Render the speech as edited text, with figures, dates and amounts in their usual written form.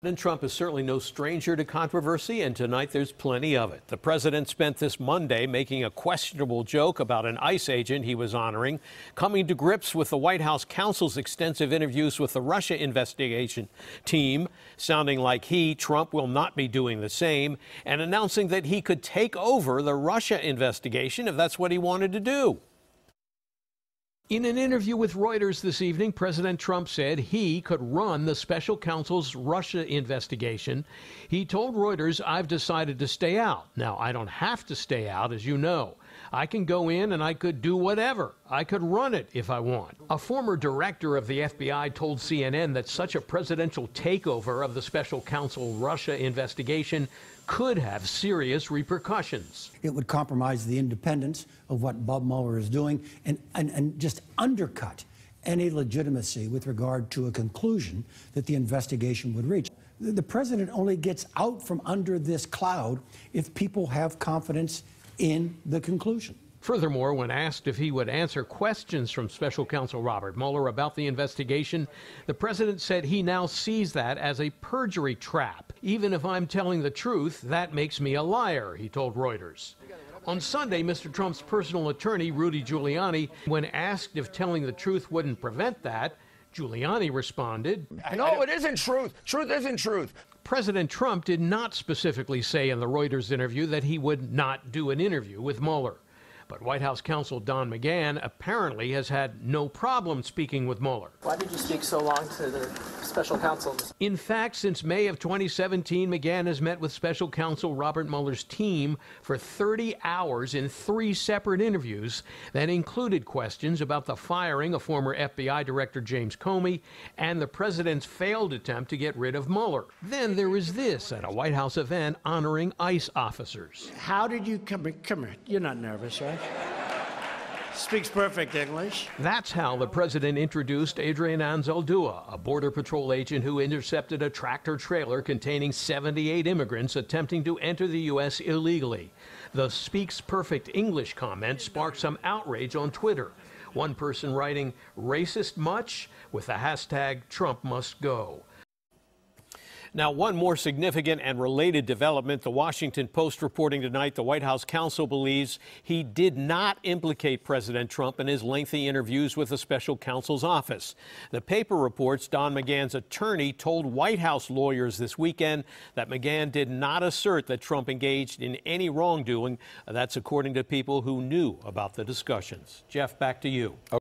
President Trump is certainly no stranger to controversy, and tonight there's plenty of it. The president spent this Monday making a questionable joke about an ICE agent he was honoring, coming to grips with the White House counsel's extensive interviews with the Russia investigation team, sounding like Trump, will not be doing the same, and announcing that he could take over the Russia investigation if that's what he wanted to do. In an interview with Reuters this evening, President Trump said he could run the special counsel's Russia investigation. He told Reuters, "I've decided to stay out. Now, I don't have to stay out, as you know. I can go in and I could do whatever. I could run it if I want." A former director of the FBI told CNN that such a presidential takeover of the special counsel Russia investigation could have serious repercussions. It would compromise the independence of what Bob Mueller is doing and just undercut any legitimacy with regard to a conclusion that the investigation would reach. The president only gets out from under this cloud if people have confidence in the conclusion. Furthermore, when asked if he would answer questions from special counsel Robert Mueller about the investigation, the president said he now sees that as a perjury trap. "Even if I'm telling the truth, that makes me a liar," he told Reuters. On Sunday, Mr. Trump's personal attorney, Rudy Giuliani, when asked if telling the truth wouldn't prevent that, Giuliani responded, "No, it isn't truth. Truth isn't truth." President Trump did not specifically say in the Reuters interview that he would not do an interview with Mueller. But White House counsel Don McGahn apparently has had no problem speaking with Mueller. Why did you speak so long to the special counsel? In fact, since May of 2017, McGahn has met with special counsel Robert Mueller's team for 30 hours in 3 separate interviews that included questions about the firing of former FBI Director James Comey and the president's failed attempt to get rid of Mueller. Then there was this at a White House event honoring ICE officers. How did you come here? You're not nervous, right? Speaks perfect English. That's how the president introduced Adrian Anzaldúa, a Border Patrol agent who intercepted a tractor-trailer containing 78 immigrants attempting to enter the U.S. illegally. The speaks perfect English comment sparked some outrage on Twitter. One person writing, "Racist much?" with the hashtag Trump must go. Now, one more significant and related development, the Washington Post reporting tonight the White House counsel believes he did not implicate President Trump in his lengthy interviews with the special counsel's office. The paper reports Don McGahn's attorney told White House lawyers this weekend that McGahn did not assert that Trump engaged in any wrongdoing. That's according to people who knew about the discussions. Jeff, back to you.